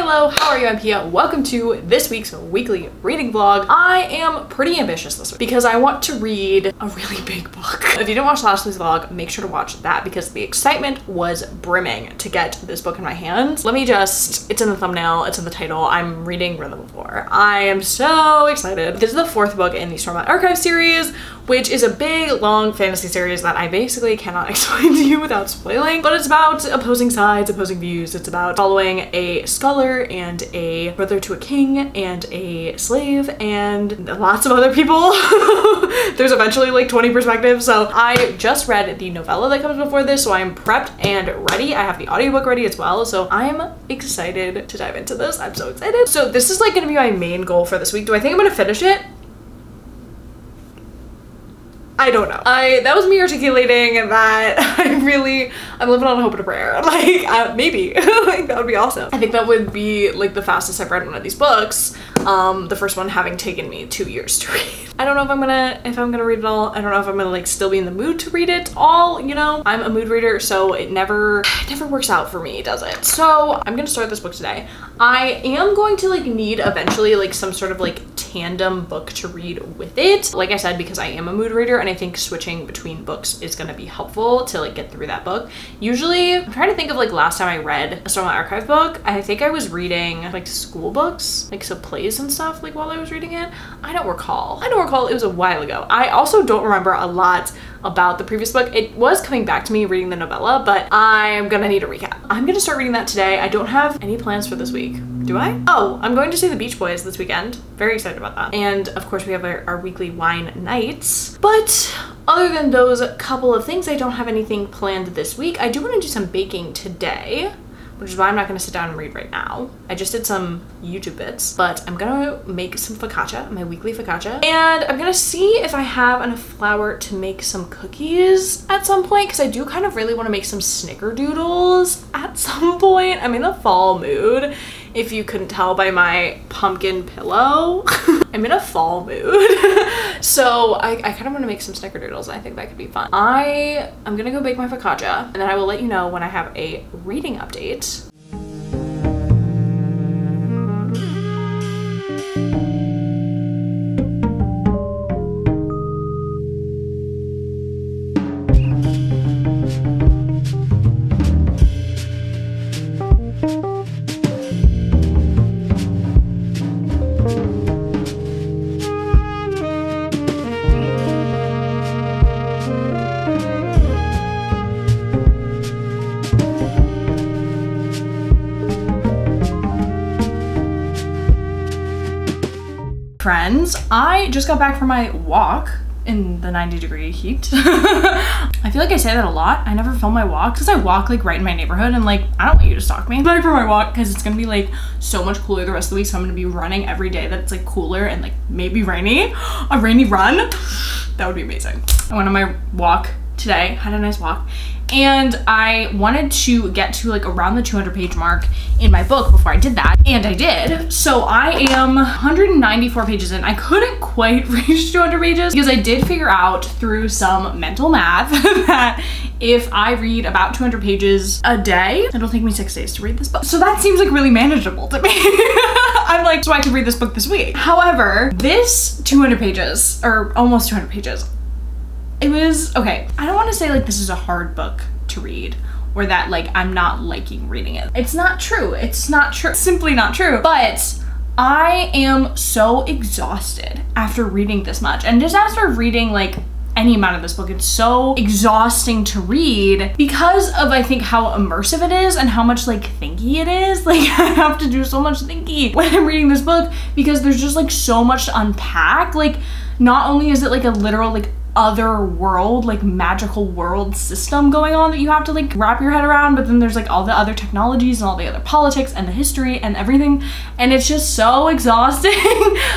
Hello, how are you? I'm Pia. Welcome to this week's weekly reading vlog. I am pretty ambitious this week because I want to read a really big book. If you didn't watch last week's vlog, make sure to watch that because the excitement was brimming to get this book in my hands. It's in the thumbnail, it's in the title. I'm reading Rhythm of War. I am so excited. This is the fourth book in the Stormlight Archive series, which is a big, long fantasy series that I basically cannot explain to you without spoiling, but it's about opposing sides, opposing views. It's about following a scholar and a brother to a king and a slave and lots of other people. There's eventually like 20 perspectives. So I just read the novella that comes before this, so I'm prepped and ready. I have the audiobook ready as well, so I'm excited to dive into this. I'm so excited. So this is like gonna be my main goal for this week. Do I think I'm gonna finish it? I don't know. That was me articulating that I'm living on hope and a prayer. Like, maybe. Like, that would be awesome. I think that would be like the fastest I've read one of these books. The first one having taken me 2 years to read. I don't know if I'm gonna read it all. I don't know if I'm gonna like still be in the mood to read it all, you know? I'm a mood reader, so it never works out for me, does it? So I'm gonna start this book today. I am going to like need eventually like some sort of like tandem book to read with it. Like I said, because I am a mood reader and I think switching between books is gonna be helpful to like get through that book. Usually, I'm trying to think of like last time I read a Stormlight Archive book. I think I was reading like school books, like so plays and stuff like while I was reading it. I don't recall. It was a while ago. I also don't remember a lot about the previous book. It was coming back to me reading the novella, but I'm gonna need a recap. I'm gonna start reading that today. I don't have any plans for this week. Do I? Oh, I'm going to see the Beach Boys this weekend. Very excited about that. And of course we have our weekly wine nights. But other than those couple of things, I don't have anything planned this week. I do want to do some baking today, which is why I'm not gonna sit down and read right now. I just did some YouTube bits, but I'm gonna make some focaccia, my weekly focaccia. And I'm gonna see if I have enough flour to make some cookies at some point, because I do kind of really wanna make some snickerdoodles at some point. I'm in a fall mood, if you couldn't tell by my pumpkin pillow. I'm in a fall mood. So I kind of want to make some snickerdoodles. I think that could be fun. I'm gonna go bake my focaccia and then I will let you know when I have a reading update. Friends, I just got back from my walk in the 90-degree heat. I feel like I say that a lot. I never film my walk because I walk like right in my neighborhood and like I don't want you to stalk me. I'm back from my walk because it's gonna be like so much cooler the rest of the week, so I'm gonna be running every day that it's like cooler and like maybe rainy. A rainy run. That would be amazing. I went on my walk today, had a nice walk, and I wanted to get to like around the 200-page mark in my book before I did that, and I did. So I am 194 pages in. I couldn't quite reach 200 pages because I did figure out through some mental math that if I read about 200 pages a day, it'll take me 6 days to read this book. So that seems like really manageable to me. I'm like, so I could read this book this week. However, this 200 pages, or almost 200 pages, it was, okay, I don't want to say like this is a hard book to read or that like I'm not liking reading it. It's not true. It's not true. It's simply not true. But I am so exhausted after reading this much. And just after reading like any amount of this book, it's so exhausting to read because of I think how immersive it is and how much like thinky it is. Like I have to do so much thinky when I'm reading this book because there's just like so much to unpack. Like not only is it like a literal like other world, like magical world system going on that you have to like wrap your head around, but then there's like all the other technologies and all the other politics and the history and everything, and it's just so exhausting.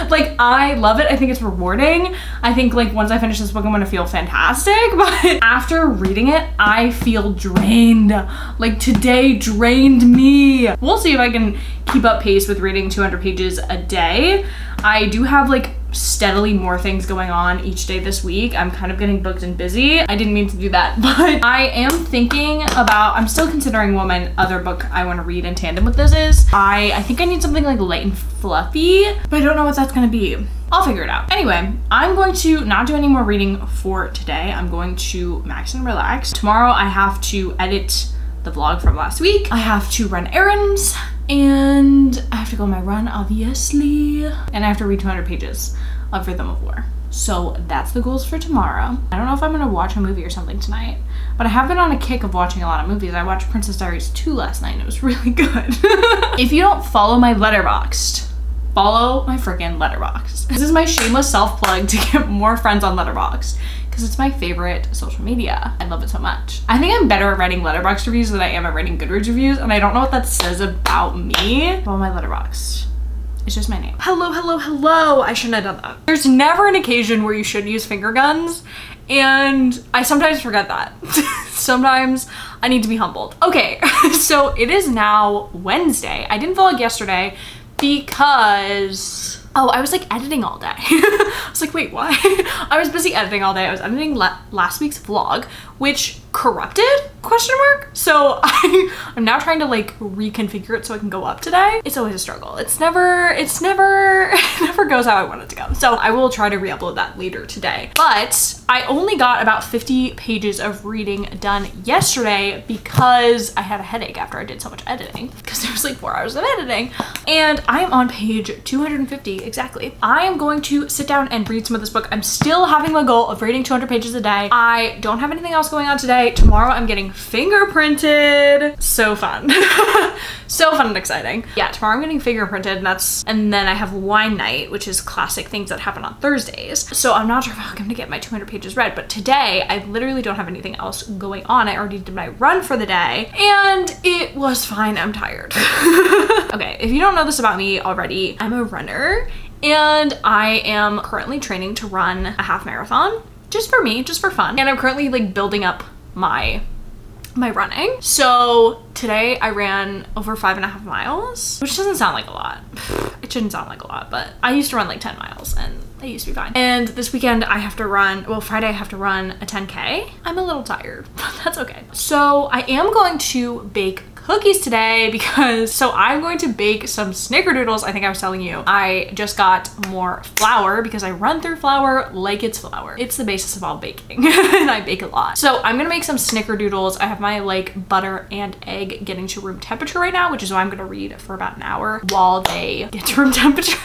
Like I love it. I think it's rewarding. I think like once I finish this book I'm gonna feel fantastic, but after reading it I feel drained. Like today drained me. We'll see if I can keep up pace with reading 200 pages a day. I do have like steadily more things going on each day this week. I'm kind of getting booked and busy. I didn't mean to do that, but I am thinking about, I'm still considering what my other book I want to read in tandem with this is. I think I need something like light and fluffy, but I don't know what that's gonna be. I'll figure it out. Anyway, I'm going to not do any more reading for today. I'm going to max and relax. Tomorrow I have to edit the vlog from last week. I have to run errands and I have to go on my run, obviously. And I have to read 200 pages of Rhythm of War. So that's the goals for tomorrow. I don't know if I'm gonna watch a movie or something tonight, but I have been on a kick of watching a lot of movies. I watched Princess Diaries 2 last night and it was really good. If you don't follow my Letterboxd, follow my freaking Letterboxd. This is my shameless self-plug to get more friends on Letterboxd because it's my favorite social media. I love it so much. I think I'm better at writing Letterboxd reviews than I am at writing Goodreads reviews, and I don't know what that says about me. Follow my Letterboxd. It's just my name. Hello, hello, hello. I shouldn't have done that. There's never an occasion where you should use finger guns, and I sometimes forget that. Sometimes I need to be humbled. Okay, so it is now Wednesday. I didn't vlog yesterday because, oh, I was like editing all day. I was like, wait, why? I was busy editing all day. I was editing last week's vlog, which corrupted, ? So I'm now trying to like reconfigure it so I can go up today. It's always a struggle. It never goes how I want it to go. So I will try to re-upload that later today. But I only got about 50 pages of reading done yesterday because I had a headache after I did so much editing, because there was like 4 hours of editing. And I am on page 250 exactly. I am going to sit down and read some of this book. I'm still having my goal of reading 200 pages a day. I don't have anything else going on today. Tomorrow I'm getting fingerprinted. So fun. So fun and exciting. Yeah, tomorrow I'm getting fingerprinted, and then I have wine night, which is classic things that happen on Thursdays. So I'm not sure if I'm gonna get my 200 pages read, but today I literally don't have anything else going on. I already did my run for the day and it was fine. I'm tired. Okay, if you don't know this about me already, I'm a runner and I am currently training to run a half marathon just for me, just for fun. And I'm currently like building up my running. So today I ran over 5.5 miles, which doesn't sound like a lot. It shouldn't sound like a lot, but I used to run like 10 miles and it used to be fine. And this weekend I have to run, well, Friday I have to run a 10K. I'm a little tired, but that's okay. So I am going to bake cookies today because, so I'm going to bake some snickerdoodles. I think I was telling you, I just got more flour because I run through flour like it's flour. It's the basis of all baking and I bake a lot. So I'm gonna make some snickerdoodles. I have my like butter and egg getting to room temperature right now, which is why I'm gonna read for about an hour while they get to room temperature.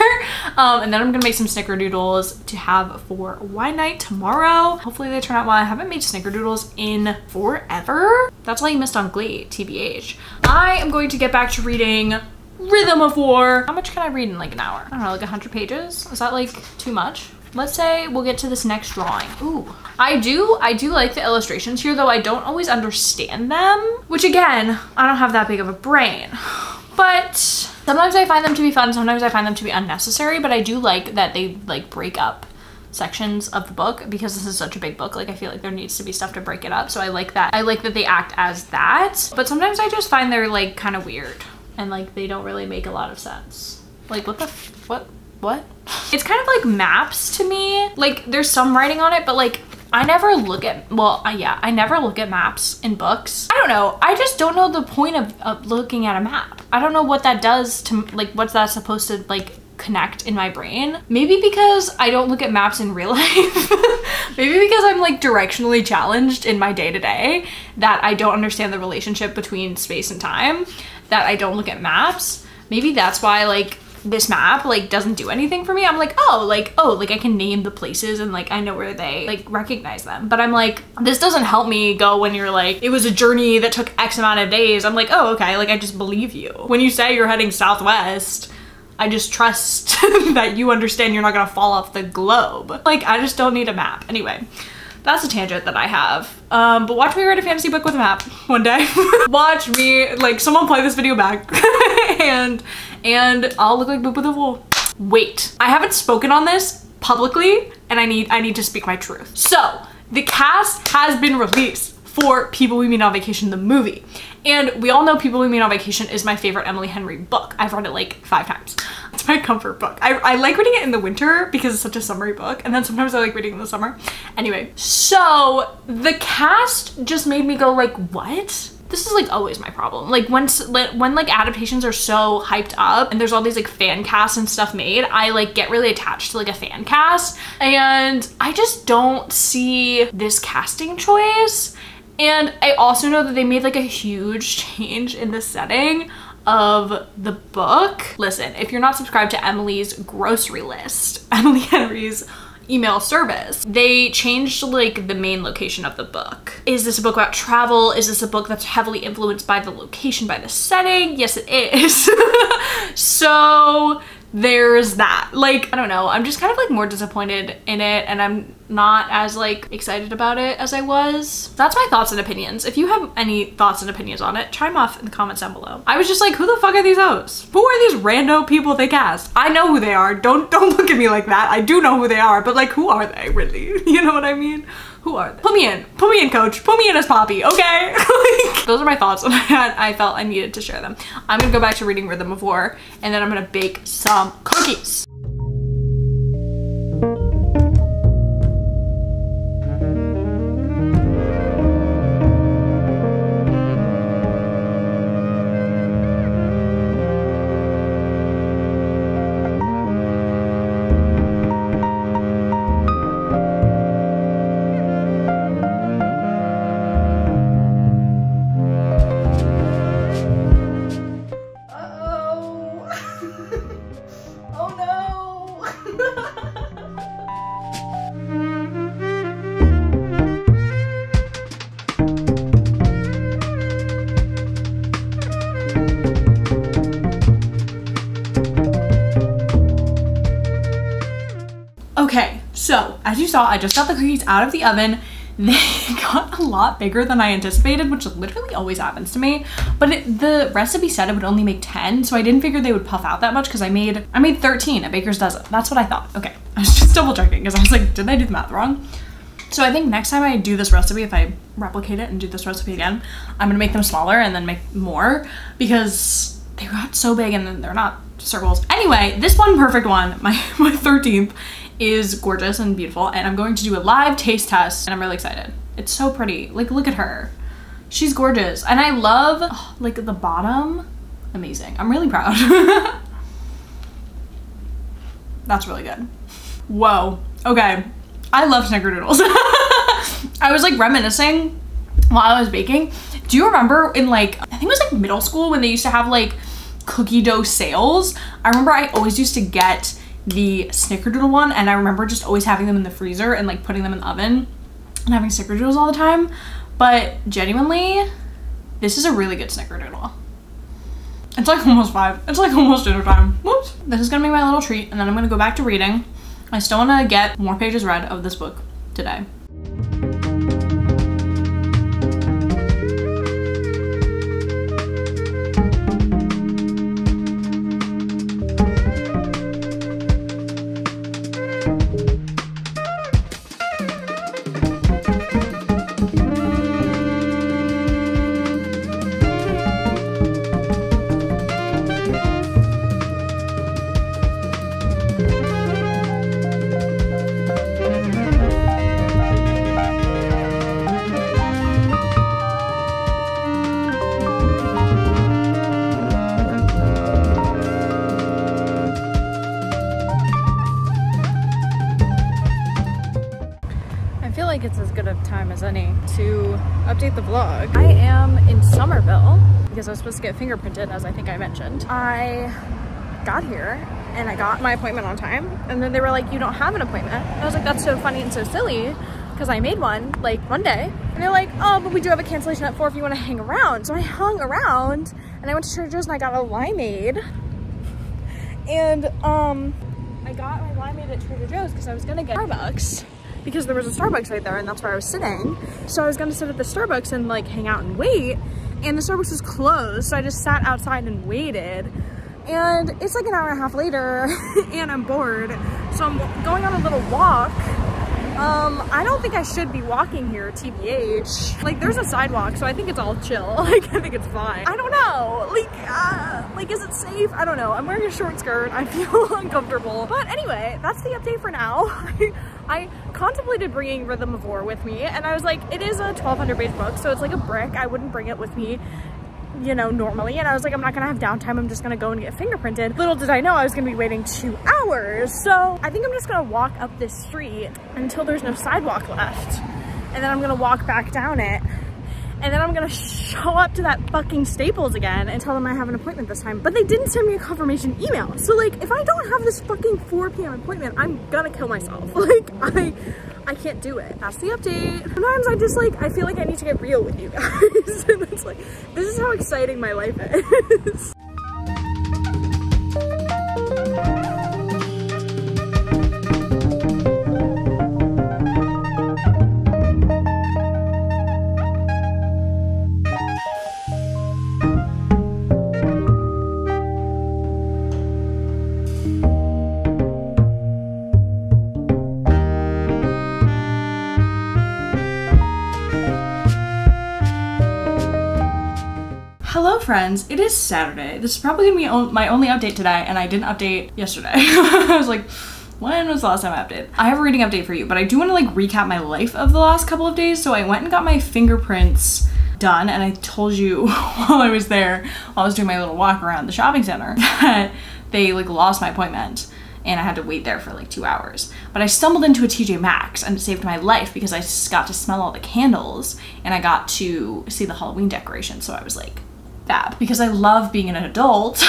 And then I'm gonna make some snickerdoodles to have for wine night tomorrow. Hopefully they turn out well. I haven't made snickerdoodles in forever. That's all you missed on Glee, TBH. I am going to get back to reading Rhythm of War. How much can I read in like an hour? I don't know, like 100 pages? Is that like too much? Let's say we'll get to this next drawing. Ooh, I do like the illustrations here, though I don't always understand them, which again, I don't have that big of a brain, but sometimes I find them to be fun. Sometimes I find them to be unnecessary, but I do like that they like break up sections of the book because this is such a big book. Like I feel like there needs to be stuff to break it up. So I like that. I like that they act as that, but sometimes I just find they're like kind of weird and like they don't really make a lot of sense. Like what? It's kind of like maps to me. Like there's some writing on it, but like I never look at, well, yeah, I never look at maps in books. I don't know. I just don't know the point of looking at a map. I don't know what that does to, like, what's that supposed to like connect in my brain. Maybe because I don't look at maps in real life. Maybe because I'm like directionally challenged in my day-to-day that I don't understand the relationship between space and time, that I don't look at maps. Maybe that's why like this map like doesn't do anything for me. I'm like, oh, like I can name the places and like I know where they like recognize them. But I'm like, this doesn't help me go when you're like, it was a journey that took X amount of days. I'm like, oh, okay, like I just believe you. When you say you're heading southwest, I just trust that you understand you're not gonna fall off the globe. Like, I just don't need a map. Anyway, that's a tangent that I have. But watch me write a fantasy book with a map one day. Watch me, like, someone play this video back and I'll look like Boo Boo the Fool. Wait, I haven't spoken on this publicly and I need to speak my truth. So, the cast has been released for People We Meet on Vacation, the movie. And we all know People We Meet on Vacation is my favorite Emily Henry book. I've read it like 5 times. It's my comfort book. I like reading it in the winter because it's such a summery book, and then sometimes I like reading it in the summer. Anyway, so the cast just made me go like, what? This is like always my problem. Like when like adaptations are so hyped up and there's all these like fan casts and stuff made, I like get really attached to like a fan cast, and I just don't see this casting choice. And I also know that they made like a huge change in the setting of the book. Listen, if you're not subscribed to Emily's grocery list, Emily Henry's email service, they changed like the main location of the book. Is this a book about travel? Is this a book that's heavily influenced by the location, by the setting? Yes, it is. So there's that. Like, I don't know, I'm just kind of like more disappointed in it, and I'm not as like excited about it as I was. That's my thoughts and opinions. If you have any thoughts and opinions on it, chime off in the comments down below. I was just like, who the fuck are these hoes? Who are these rando people they cast? I know who they are. Don't look at me like that. I do know who they are, but like, who are they really? You know what I mean? Who are they? Put me in, coach. Put me in as Poppy, okay? Like, those are my thoughts, and I felt I needed to share them. I'm gonna go back to reading Rhythm of War, and then I'm gonna bake some cookies. Okay, so as you saw, I just got the cookies out of the oven. They got a lot bigger than I anticipated, which literally always happens to me. But the recipe said it would only make 10, so I didn't figure they would puff out that much because I made 13 a baker's dozen. That's what I thought. Okay, I was just double checking because I was like, did I do the math wrong? So I think next time I do this recipe, if I replicate it and do this recipe again, I'm gonna make them smaller and then make more because they got so big and then they're not circles. Anyway, this one perfect one, my 13th, is gorgeous and beautiful, and I'm going to do a live taste test, and I'm really excited. It's so pretty. Like, look at her. She's gorgeous, and I love like the bottom. Amazing. I'm really proud. That's really good. Whoa. Okay. I love snickerdoodles. I was like reminiscing while I was baking. Do you remember in like, I think it was like middle school when they used to have like cookie dough sales? I remember I always used to get the snickerdoodle one, and I remember just always having them in the freezer and like putting them in the oven and having snickerdoodles all the time. But genuinely, this is a really good snickerdoodle. It's like almost 5. It's like almost dinner time. Whoops. This is gonna be my little treat, and then I'm gonna go back to reading. I still wanna get more pages read of this book today. It's as good a time as any to update the vlog. I am in Somerville because I was supposed to get fingerprinted, as I think I mentioned. I got here and I got my appointment on time, and then they were like, you don't have an appointment. And I was like, that's so funny and so silly because I made one like Monday, and they're like, oh, but we do have a cancellation at 4 if you want to hang around. So I hung around and I went to Trader Joe's and I got a limeade, and I got my limeade at Trader Joe's because I was gonna get Starbucks, because there was a Starbucks right there and that's where I was sitting. So I was gonna sit at the Starbucks and like hang out and wait, and the Starbucks was closed, so I just sat outside and waited. And it's like an hour and a half later and I'm bored, so I'm going on a little walk. I don't think I should be walking here, TBH. Like, there's a sidewalk, so I think it's all chill. Like, I think it's fine. I don't know. Like Like, is it safe? I don't know. I'm wearing a short skirt. I feel uncomfortable. But anyway, that's the update for now. I contemplated bringing Rhythm of War with me, and I was like, it is a 1200 page book, so it's like a brick. I wouldn't bring it with me, you know, normally. And I was like, I'm not gonna have downtime. I'm just gonna go and get fingerprinted. Little did I know I was gonna be waiting 2 hours. So I think I'm just gonna walk up this street until there's no sidewalk left. And then I'm gonna walk back down it. And then I'm gonna show up to that fucking Staples again and tell them I have an appointment this time. But they didn't send me a confirmation email. So like, if I don't have this fucking 4 p.m. appointment, I'm gonna kill myself. Like, I can't do it. That's the update. Sometimes I just like, I feel like I need to get real with you guys. And it's like, this is how exciting my life is. Hello friends, it is Saturday. This is probably gonna be my only update today, and I didn't update yesterday. I was like, when was the last time I updated? I have a reading update for you, but I do want to like recap my life of the last couple of days. So I went and got my fingerprints done, and I told you while I was there, while I was doing my little walk around the shopping center, that they like lost my appointment and I had to wait there for like 2 hours. But I stumbled into a TJ Maxx and it saved my life because I got to smell all the candles and I got to see the Halloween decorations. So I was like, fab. Because I love being an adult,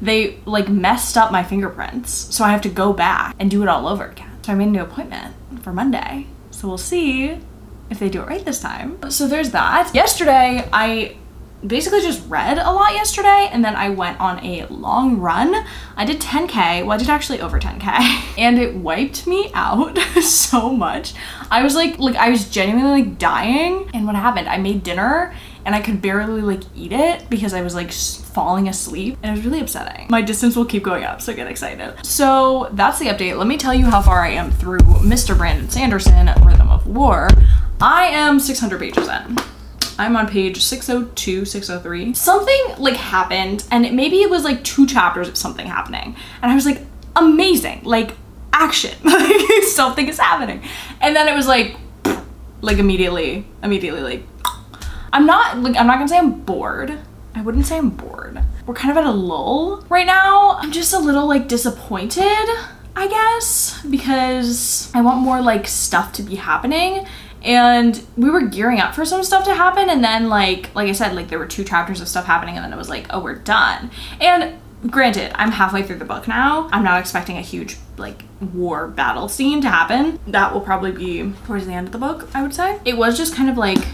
they like messed up my fingerprints. So I have to go back and do it all over again. So I made a new appointment for Monday. So we'll see if they do it right this time. So there's that. Yesterday, I basically just read a lot yesterday, and then I went on a long run. I did 10K, well I did actually over 10K, and it wiped me out so much. I was like I was genuinely like dying. And what happened, I made dinner and I could barely like eat it because I was like falling asleep, and it was really upsetting. My distance will keep going up, so get excited. So that's the update. Let me tell you how far I am through Mr. Brandon Sanderson, Rhythm of War. I am 600 pages in. I'm on page 602, 603. Something like happened, and maybe it was like 2 chapters of something happening. And I was like, amazing, like action, like something is happening. And then it was like immediately like, I'm not gonna say I'm bored. I wouldn't say I'm bored. We're kind of at a lull right now. I'm just a little like disappointed, I guess, because I want more like stuff to be happening. And we were gearing up for some stuff to happen, and then like I said, like there were 2 chapters of stuff happening, and then it was like, oh, we're done. And granted, I'm halfway through the book now. I'm not expecting a huge like war battle scene to happen. That will probably be towards the end of the book, I would say. It was just kind of like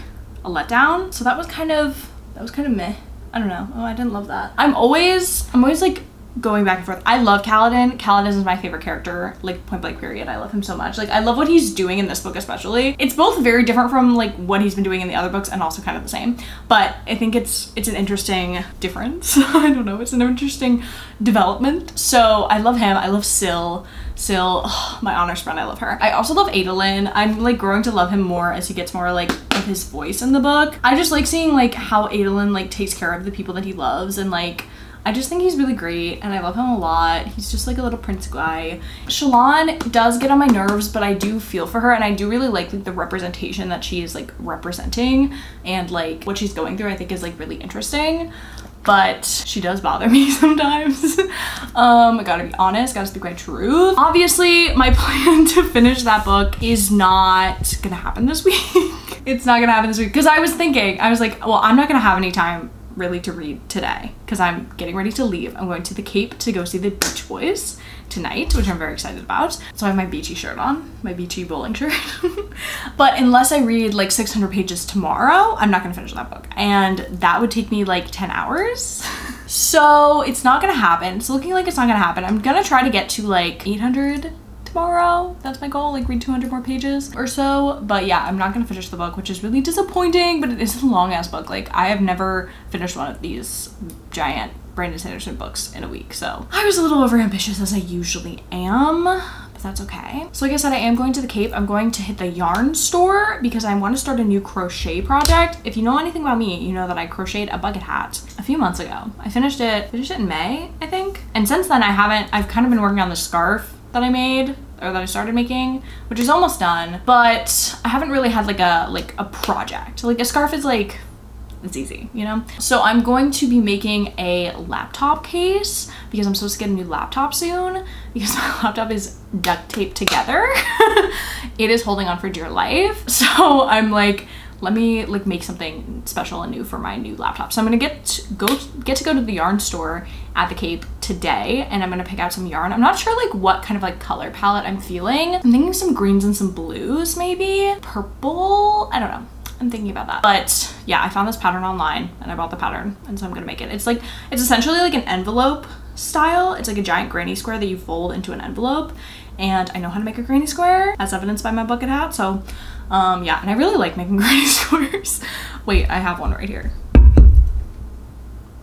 a letdown. So that was kind of meh. I don't know. Oh, I didn't love that. I'm always like going back and forth. I love Kaladin. Kaladin is my favorite character, like point blank period. I love him so much. Like I love what he's doing in this book especially. It's both very different from like what he's been doing in the other books and also kind of the same. But I think it's an interesting difference. I don't know, it's an interesting development. So I love him. I love Syl. Oh, my honors friend, I love her. I also love Adolin. I'm like growing to love him more as he gets more like of his voice in the book. I just like seeing like how Adolin like takes care of the people that he loves, and like I just think he's really great and I love him a lot. He's just like a little prince guy. Shallan does get on my nerves, but I do feel for her, and I do really like the representation that she is like representing, and like what she's going through I think is like really interesting. But she does bother me sometimes. I gotta be honest, gotta speak my truth. Obviously, my plan to finish that book is not gonna happen this week. It's not gonna happen this week, because I was like, well, I'm not gonna have any time really to read today because I'm getting ready to leave. I'm going to the Cape to go see the Beach Boys tonight, which I'm very excited about. So I have my beachy shirt on, my beachy bowling shirt. But unless I read like 600 pages tomorrow, I'm not gonna finish that book, and that would take me like 10 hours. So it's not gonna happen. It's looking like it's not gonna happen. I'm gonna try to get to like 800 tomorrow. That's my goal, like read 200 more pages or so. But yeah, I'm not gonna finish the book, which is really disappointing, but it is a long ass book. Like I have never finished one of these giant Brandon Sanderson books in a week. So I was a little overambitious, as I usually am, but that's okay. So like I said, I am going to the Cape. I'm going to hit the yarn store because I want to start a new crochet project. If you know anything about me, you know that I crocheted a bucket hat a few months ago. I finished it in May, I think. And since then I've kind of been working on the scarf that I made, or that I started making, which is almost done, but I haven't really had like a project. Like a scarf is like, it's easy, you know? So I'm going to be making a laptop case because I'm supposed to get a new laptop soon because my laptop is duct taped together. It is holding on for dear life. So I'm like, let me like make something special and new for my new laptop. So I'm gonna get to go to the yarn store at the Cape today, and I'm gonna pick out some yarn. I'm not sure like what kind of like color palette I'm feeling. I'm thinking some greens and some blues, maybe purple. I don't know. I'm thinking about that. But yeah, I found this pattern online and I bought the pattern, and so I'm gonna make it. It's essentially like an envelope style. It's like a giant granny square that you fold into an envelope, and I know how to make a granny square as evidenced by my bucket hat. So yeah, and I really like making granny squares. Wait, I have one right here.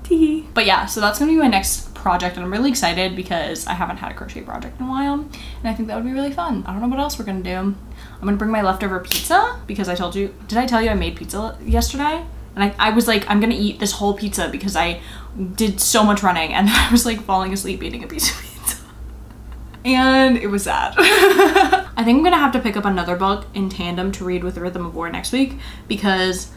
Tee. But yeah, so that's gonna be my next project, and I'm really excited because I haven't had a crochet project in a while, and I think that would be really fun. I don't know what else we're gonna do. I'm gonna bring my leftover pizza because I told you, did I tell you I made pizza yesterday? And I was like, I'm gonna eat this whole pizza because I did so much running, and I was like falling asleep eating a piece of pizza. And it was sad. I think I'm gonna have to pick up another book in tandem to read with Rhythm of War next week because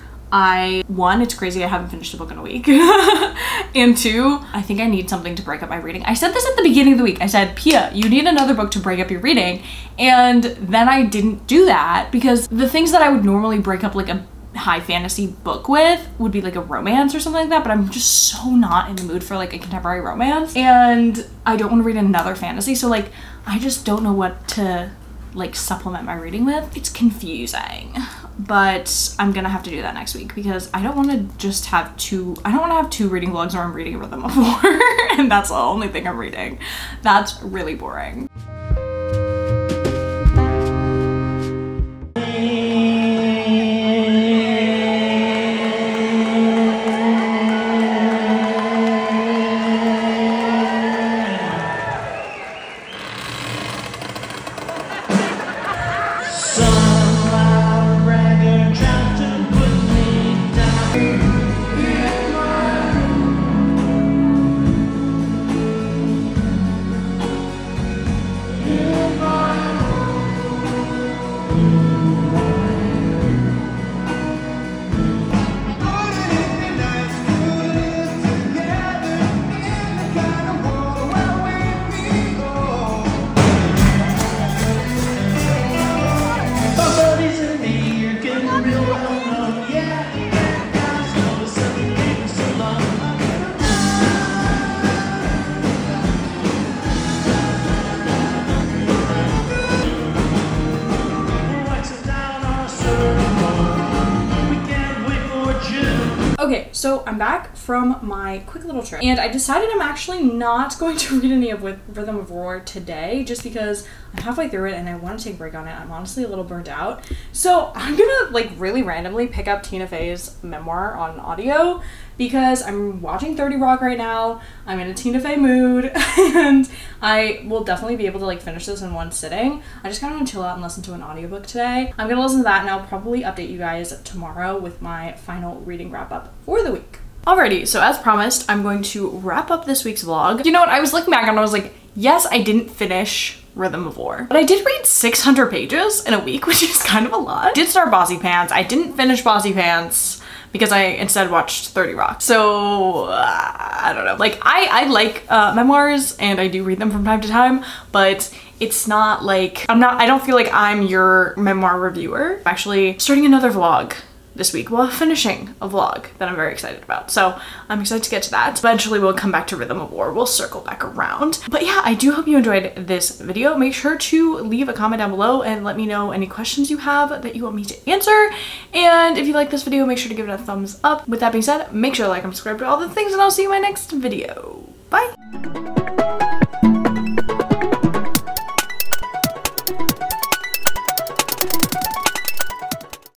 one, it's crazy I haven't finished a book in a week. And two, I think I need something to break up my reading. I said this at the beginning of the week. I said, Pia, you need another book to break up your reading. And then I didn't do that because the things that I would normally break up like a high fantasy book with would be like a romance or something like that, but I'm just so not in the mood for like a contemporary romance, and I don't want to read another fantasy, so like I just don't know what to like supplement my reading with. It's confusing, but I'm gonna have to do that next week because I don't want to just have two reading vlogs where I'm reading Rhythm of War and that's the only thing I'm reading. That's really boring. Okay, so I'm back from my quick little trip, and I decided I'm actually not going to read any of Rhythm of War today, just because I'm halfway through it and I want to take a break on it. I'm honestly a little burnt out. So I'm gonna like really randomly pick up Tina Fey's memoir on audio because I'm watching 30 Rock right now. I'm in a Tina Fey mood and I will definitely be able to like finish this in one sitting. I just kind of want to chill out and listen to an audiobook today. I'm gonna listen to that and I'll probably update you guys tomorrow with my final reading wrap up for the week. Alrighty, so as promised, I'm going to wrap up this week's vlog. You know what, I was looking back and I was like, yes, I didn't finish Rhythm of War, but I did read 600 pages in a week, which is kind of a lot. I did start Bossy Pants. I didn't finish Bossy Pants because I instead watched 30 Rock. So I don't know, like I like memoirs and I do read them from time to time, but it's not like, I don't feel like I'm your memoir reviewer. I'm actually starting another vlog this week while finishing a vlog that I'm very excited about. So I'm excited to get to that. Eventually we'll come back to Rhythm of War. We'll circle back around. But yeah, I do hope you enjoyed this video. Make sure to leave a comment down below and let me know any questions you have that you want me to answer. And if you like this video, make sure to give it a thumbs up. With that being said, make sure to like and subscribe to all the things, and I'll see you in my next video. Bye.